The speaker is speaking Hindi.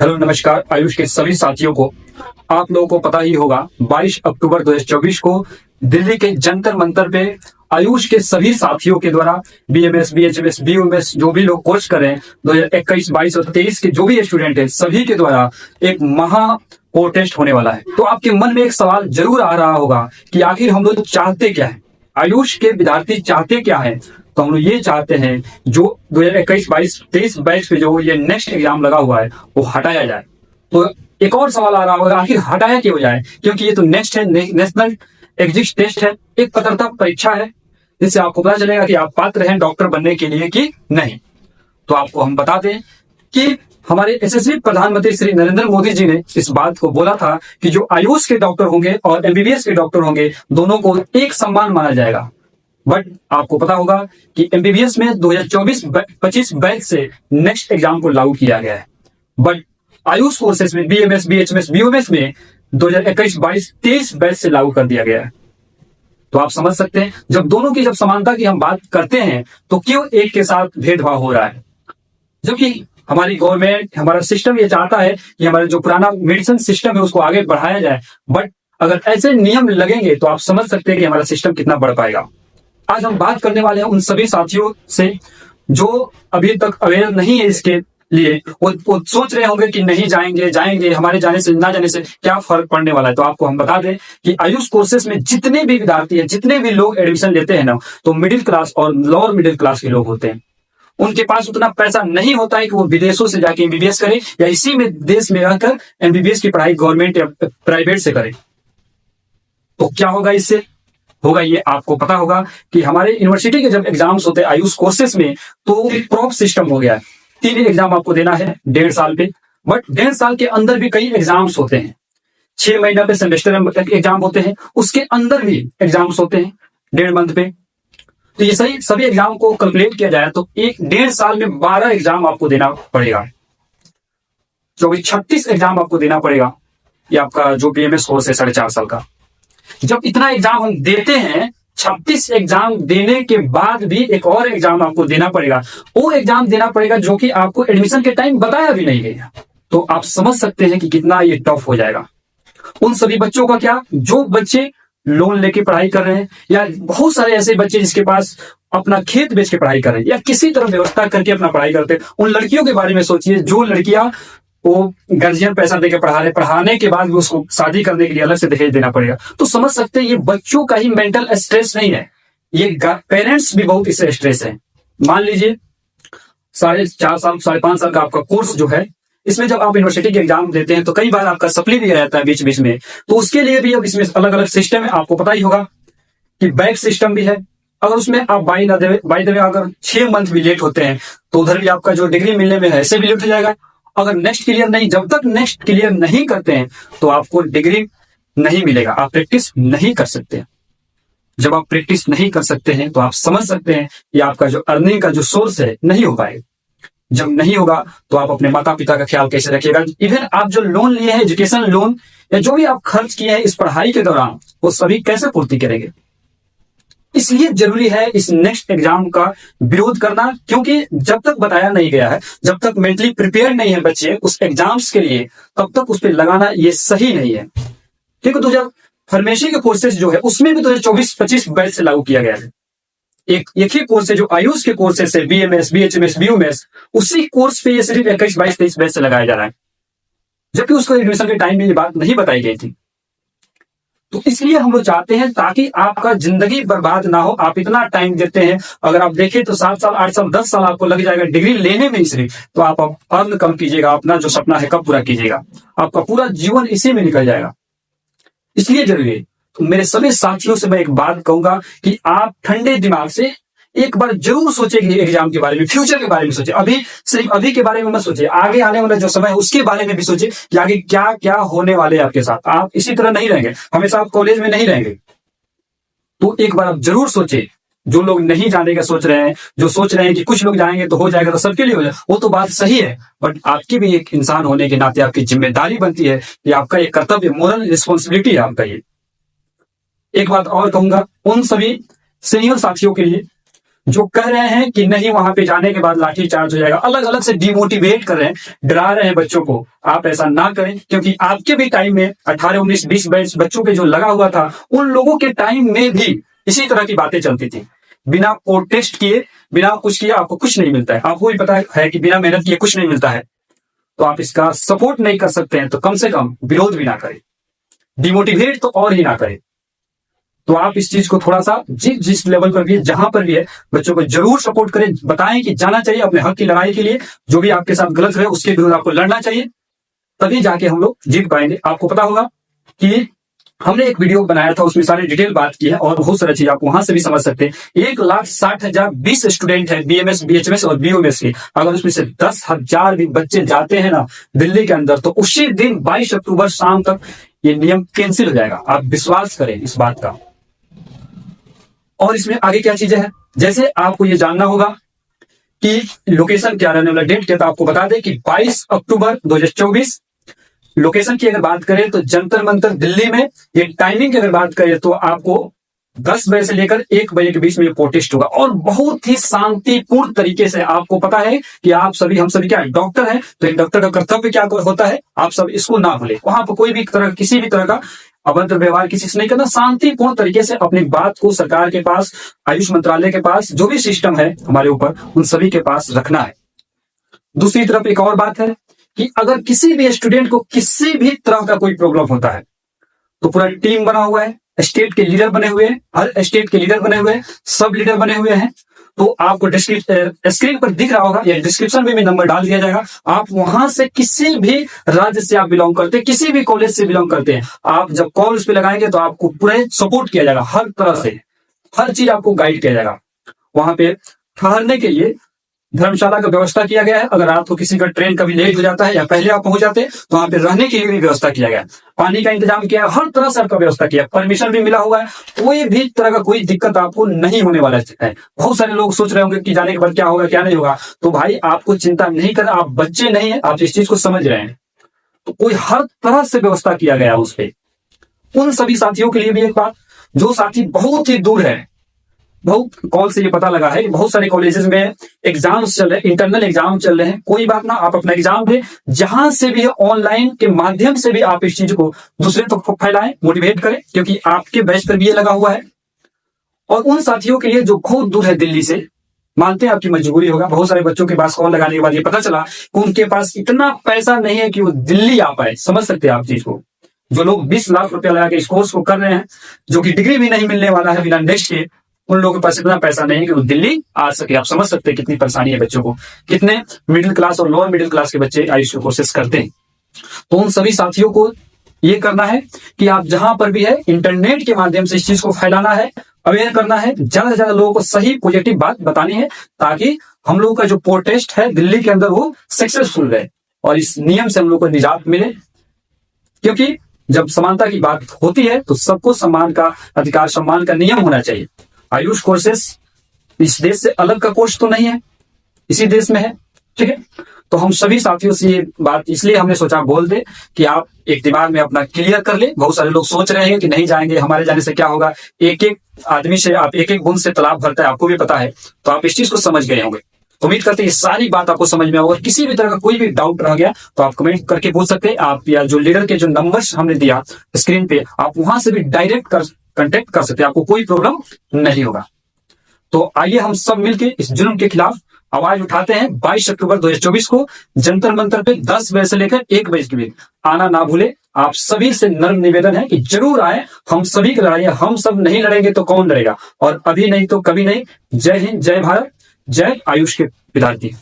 हेलो नमस्कार। आयुष के सभी साथियों को आप लोगों को पता ही होगा 22 अक्टूबर 2024 को दिल्ली के जंतर मंतर पे आयुष के सभी साथियों के द्वारा बीएमएस, बीएचएमएस, बीयूएमएस जो भी लोग कोर्स कर रहे हैं 2021, 22 और 23 के जो भी स्टूडेंट है सभी के द्वारा एक महा कोर टेस्ट होने वाला है। तो आपके मन में एक सवाल जरूर आ रहा होगा कि आखिर हम लोग चाहते क्या है, आयुष के विद्यार्थी चाहते क्या है। तो हम लोग ये चाहते हैं जो 2021, 22, 23 बैच पे जो ये नेक्स्ट एग्जाम लगा हुआ है वो हटाया जाए। तो एक और सवाल आ रहा होगा आखिर हटाया क्यों जाए, क्योंकि ये तो नेक्स्ट है, नेशनल एग्जिट टेस्ट है, एक पात्रता परीक्षा है जिससे आपको पता चलेगा कि आप पात्र हैं डॉक्टर बनने के लिए कि नहीं। तो आपको हम बता दें कि हमारे यशस्वी प्रधानमंत्री श्री नरेंद्र मोदी जी ने इस बात को बोला था कि जो आयुष के डॉक्टर होंगे और एमबीबीएस के डॉक्टर होंगे दोनों को एक सम्मान माना जाएगा। बट आपको पता होगा कि एमबीबीएस में 2024-25 बैच से नेक्स्ट एग्जाम को लागू किया गया है, बट आयुष कोर्सेज में बीएमएस, बीएचएमएस, बीयूएमएस में 2021, 22, 23 बैच से लागू कर दिया गया है। तो आप समझ सकते हैं जब दोनों की समानता की हम बात करते हैं तो क्यों एक के साथ भेदभाव हो रहा है, जबकि हमारी गवर्नमेंट, हमारा सिस्टम ये चाहता है कि हमारा जो पुराना मेडिसिन सिस्टम है उसको आगे बढ़ाया जाए। बट अगर ऐसे नियम लगेंगे तो आप समझ सकते हैं कि हमारा सिस्टम कितना बढ़ पाएगा। आज हम बात करने वाले हैं उन सभी साथियों से जो अभी तक अवेयर नहीं है इसके लिए, वो सोच रहे होंगे कि नहीं जाएंगे, हमारे जाने से ना जाने से क्या फर्क पड़ने वाला है। तो आपको हम बता दें कि आयुष कोर्सेज में जितने भी विद्यार्थी हैं, जितने भी लोग एडमिशन लेते हैं ना, तो मिडिल क्लास और लोअर मिडिल क्लास के लोग होते हैं। उनके पास उतना पैसा नहीं होता है कि वो विदेशों से जाके एमबीबीएस करें या इसी में देश में रहकर एमबीबीएस की पढ़ाई गवर्नमेंट या प्राइवेट से करें। तो क्या होगा इससे? होगा ये आपको पता होगा कि हमारे यूनिवर्सिटी के जब एग्जाम्स होते हैं आयुष कोर्सेज में तो एक प्रॉप सिस्टम हो गया है। 3 एग्जाम आपको देना है 1.5 साल पे, बट 1.5 साल के अंदर भी कई एग्जाम्स होते हैं। 6 महीना पे सेमेस्टर एग्जाम होते हैं, उसके अंदर भी एग्जाम्स होते हैं 1.5 मंथ पे। तो ये सभी एग्जाम को कैलकुलेट किया जाए तो 1.5 साल में 12 एग्जाम आपको देना पड़ेगा, 36 एग्जाम आपको देना पड़ेगा। ये आपका जो बीएमएस कोर्स है 4.5 साल का। जब इतना एग्जाम हम देते हैं, 36 एग्जाम देने के बाद भी एक और एग्जाम आपको देना पड़ेगा। वो एग्जाम देना पड़ेगा जो कि आपको एडमिशन के टाइम बताया भी नहीं गया। तो आप समझ सकते हैं कि कितना ये टफ हो जाएगा। उन सभी बच्चों का क्या, जो बच्चे लोन लेके पढ़ाई कर रहे हैं या बहुत सारे ऐसे बच्चे जिसके पास अपना खेत बेच के पढ़ाई कर रहे हैं या किसी तरह व्यवस्था करके अपना पढ़ाई करते हैं। उन लड़कियों के बारे में सोचिए जो लड़कियां वो गार्जियन पैसा देकर पढ़ा रहे, पढ़ाने के बाद भी उसको शादी करने के लिए अलग से दहेज देना पड़ेगा। तो समझ सकते हैं ये बच्चों का ही मेंटल स्ट्रेस नहीं है, ये पेरेंट्स भी बहुत इससे स्ट्रेस है। मान लीजिए 4.5 साल 5.5 साल का आपका कोर्स जो है, इसमें जब आप यूनिवर्सिटी के एग्जाम देते हैं तो कई बार आपका सप्ली भी रहता है बीच बीच में। तो उसके लिए भी अब इसमें अलग अलग सिस्टम है। आपको पता ही होगा कि बैक सिस्टम भी है। अगर उसमें आप बाई द वे अगर 6 मंथ भी लेट होते हैं तो उधर भी आपका जो डिग्री मिलने में है ऐसे भी लेट हो जाएगा। अगर नेक्स्ट क्लियर नहीं, जब तक नेक्स्ट क्लियर नहीं करते हैं तो आपको डिग्री नहीं मिलेगा, आप प्रैक्टिस नहीं कर सकते। जब आप प्रैक्टिस नहीं कर सकते हैं तो आप समझ सकते हैं कि आपका जो अर्निंग का जो सोर्स है नहीं हो पाएगा। जब नहीं होगा तो आप अपने माता पिता का ख्याल कैसे रखिएगा। इवन आप जो लोन लिए हैं, एजुकेशन लोन या जो भी आप खर्च किए हैं इस पढ़ाई के दौरान, वो सभी कैसे पूर्ति करेंगे। इसलिए जरूरी है इस नेक्स्ट एग्जाम का विरोध करना, क्योंकि जब तक बताया नहीं गया है, जब तक मेंटली प्रिपेयर नहीं है बच्चे उस एग्जाम्स के लिए, तब तक उस पर लगाना ये सही नहीं है। क्योंकि 2000 फार्मेसी के कोर्सेज जो है उसमें भी 2024-25 बैच से लागू किया गया है। एक ही कोर्स है जो आयुष के कोर्सेज है, बीएमएस, बीएचएमएस, बीयूएमएस, उसी कोर्स पे ये सिर्फ 21, 22, 23 बैच से लगाया जा रहा है, जबकि उसको एडमिशन के टाइम में ये बात नहीं बताई गई थी। तो इसलिए हम लोग चाहते हैं ताकि आपका जिंदगी बर्बाद ना हो। आप इतना टाइम देते हैं, अगर आप देखें तो 7 साल, 8 साल, 10 साल आपको लग जाएगा डिग्री लेने में ही सिर्फ, तो आप अर्न कम कीजिएगा, अपना जो सपना है कब पूरा कीजिएगा। आपका पूरा जीवन इसी में निकल जाएगा। इसलिए जरूरी है। तो मेरे सभी साथियों से मैं एक बात कहूंगा कि आप ठंडे दिमाग से एक बार जरूर सोचेंगे एग्जाम के बारे में, फ्यूचर के बारे में सोचे। अभी सिर्फ अभी के बारे में मत सोचिए, आगे आने वाला जो समय है उसके बारे में भी सोचिए कि आगे क्या क्या होने वाले हैं आपके साथ। आप इसी तरह नहीं रहेंगे, हमेशा आप कॉलेज में नहीं रहेंगे। तो एक बार आप जरूर सोचिए। जो लोग नहीं जाने का सोच रहे हैं, जो सोच रहे हैं कि कुछ लोग जाएंगे तो हो जाएगा, तो सबके लिए हो जाएगा, वो तो बात सही है। बट आपकी भी एक इंसान होने के नाते आपकी जिम्मेदारी बनती है, ये आपका एक कर्तव्य, मोरल रिस्पॉन्सिबिलिटी है आपका ये। एक बात और कहूंगा उन सभी सीनियर साथियों के लिए जो कह रहे हैं कि नहीं वहां पे जाने के बाद लाठी चार्ज हो जाएगा, अलग अलग से डिमोटिवेट कर रहे हैं, डरा रहे हैं बच्चों को। आप ऐसा ना करें, क्योंकि आपके भी टाइम में 18, 19, 20 बैच बच्चों पे जो लगा हुआ था, उन लोगों के टाइम में भी इसी तरह की बातें चलती थी। बिना प्रोटेस्ट किए, बिना कुछ किए आपको कुछ नहीं मिलता है। आपको भी पता है कि बिना मेहनत किए कुछ नहीं मिलता है। तो आप इसका सपोर्ट नहीं कर सकते हैं तो कम से कम विरोध भी ना करें, डिमोटिवेट तो और ही ना करें। तो आप इस चीज को थोड़ा सा जिस लेवल पर भी है, जहां पर भी है, बच्चों को जरूर सपोर्ट करें, बताएं कि जाना चाहिए अपने हक की लड़ाई के लिए। जो भी आपके साथ गलत है उसके विरुद्ध आपको लड़ना चाहिए, तभी जाके हम लोग जीत पाएंगे। आपको पता होगा कि हमने एक वीडियो बनाया था, उसमें सारी डिटेल बात की है और बहुत सारी चीज आप वहां से भी समझ सकते हैं। 1,60,020 स्टूडेंट है BMS, BHMS और BOMS के। अगर उसमें से 10,000 भी बच्चे जाते हैं ना दिल्ली के अंदर, तो उसी दिन 22 अक्टूबर शाम तक ये नियम कैंसिल हो जाएगा। आप विश्वास करें इस बात का। और इसमें आगे क्या चीजें हैं, जैसे आपको ये जानना होगा कि लोकेशन क्या रहने वाला, डेट क्या था, आपको बता दें कि 22 अक्टूबर 2024। लोकेशन की अगर बात करें तो जंतर मंतर दिल्ली में। ये टाइमिंग की अगर बात करें तो आपको 10 बजे से लेकर 1 बजे के बीच में प्रोटेस्ट होगा और बहुत ही शांतिपूर्ण तरीके से। आपको पता है कि आप सभी, हम सभी क्या है, डॉक्टर हैं, तो एक डॉक्टर का कर्तव्य क्या होता है, आप सब इसको ना भूलें। वहां पर कोई भी तरह, किसी भी तरह का अभद्र व्यवहार किसी से नहीं करना, शांतिपूर्ण तरीके से अपनी बात को सरकार के पास, आयुष मंत्रालय के पास, जो भी सिस्टम है हमारे ऊपर, उन सभी के पास रखना है। दूसरी तरफ एक और बात है कि अगर किसी भी स्टूडेंट को किसी भी तरह का कोई प्रॉब्लम होता है तो पूरा टीम बना हुआ है, स्टेट के लीडर बने हुए हैं, हर स्टेट के लीडर बने हुए हैं, सब लीडर बने हुए हैं। तो आपको स्क्रीन पर दिख रहा होगा या डिस्क्रिप्शन में भी नंबर डाल दिया जाएगा। आप वहां से किसी भी राज्य से आप बिलोंग करते हैं, किसी भी कॉलेज से बिलोंग करते हैं, आप जब कॉल उस पर लगाएंगे तो आपको पूरे सपोर्ट किया जाएगा, हर तरह से हर चीज आपको गाइड किया जाएगा। वहां पे ठहरने के लिए धर्मशाला का व्यवस्था किया गया है। अगर रात को किसी का ट्रेन कभी लेट हो जाता है या पहले आप पहुंच जाते हैं तो वहां पे रहने के लिए भी व्यवस्था किया गया है, पानी का इंतजाम किया है, हर तरह से आपका व्यवस्था किया है, परमिशन भी मिला हुआ है। कोई भी तरह का कोई दिक्कत आपको नहीं होने वाला है। बहुत सारे लोग सोच रहे होंगे कि जाने के बाद क्या होगा क्या नहीं होगा, तो भाई आपको चिंता नहीं करना, आप बच्चे नहीं है, आप इस चीज को समझ रहे हैं। तो कोई हर तरह से व्यवस्था किया गया है उस पर। उन सभी साथियों के लिए भी एक बात, जो साथी बहुत ही दूर है, बहुत कॉल से ये पता लगा है कि बहुत सारे कॉलेजेस में एग्जाम्स चल रहे हैं, इंटरनल एग्जाम चल रहे हैं। कोई बात ना, आप अपना एग्जाम दें, जहां से भी ऑनलाइन के माध्यम से भी आप इस चीज को दूसरे तक फैलाएं, मोटिवेट करें, क्योंकि आपके बैच पर भी ये लगा हुआ है। और उन साथियों के लिए जो बहुत दूर है दिल्ली से, मानते हैं आपकी मजबूरी होगा, बहुत सारे बच्चों के पास कॉल लगाने के बाद ये पता चला कि उनके पास इतना पैसा नहीं है कि वो दिल्ली आ पाए। समझ सकते हैं आप चीज को। जो लोग 20 लाख रुपया लगा के इस कोर्स को कर रहे हैं, जो कि डिग्री भी नहीं मिलने वाला है बिना नेक्स्ट के, उन लोगों के पास इतना पैसा नहीं है कि वो दिल्ली आ सके। आप समझ सकते हैं कितनी परेशानी है बच्चों को। कितने मिडिल क्लास और लोअर मिडिल क्लास के बच्चे आयुष के कोर्सेस करते हैं। तो उन सभी साथियों को ये करना है कि आप जहां पर भी है, इंटरनेट के माध्यम से इस चीज को फैलाना है, अवेयर करना है, ज्यादा से ज्यादा लोगों को सही पॉजिटिव बात बतानी है, ताकि हम लोगों का जो प्रोटेस्ट है दिल्ली के अंदर वो सक्सेसफुल रहे और इस नियम से हम लोग को निजात मिले। क्योंकि जब समानता की बात होती है तो सबको सम्मान का अधिकार, सम्मान का नियम होना चाहिए। आयुष कोर्सेस इस देश से अलग का कोर्स तो नहीं है, इसी देश में है, ठीक है। तो हम सभी साथियों से ये बात इसलिए हमने सोचा बोल दे कि आप एक दिमाग में अपना क्लियर कर ले। बहुत सारे लोग सोच रहे हैं कि नहीं जाएंगे, हमारे जाने से क्या होगा। एक एक आदमी से आप एक एक बूंद से तालाब भरता है, आपको भी पता है। तो आप इस चीज को समझ गए होंगे। उम्मीद करते हैं ये सारी बात आपको समझ में होगा। किसी भी तरह का कोई भी डाउट रह गया तो आप कमेंट करके पूछ सकते हैं। आप या जो लीडर के जो नंबर्स हमने दिया स्क्रीन पे, आप वहां से भी डायरेक्ट कांटेक्ट कर सकते हैं, आपको कोई प्रॉब्लम नहीं होगा। तो आइए हम सब मिलकर इस जुल्म के खिलाफ आवाज उठाते हैं। 22 अक्टूबर 2024 को जंतर मंतर पे 10 बजे से लेकर 1 बजे के बीच आना ना भूले। आप सभी से नर्म निवेदन है कि जरूर आए, हम सभी की लड़ाई है। हम सब नहीं लड़ेंगे तो कौन लड़ेगा, और अभी नहीं तो कभी नहीं। जय हिंद, जय भारत, जय आयुष के विद्यार्थी।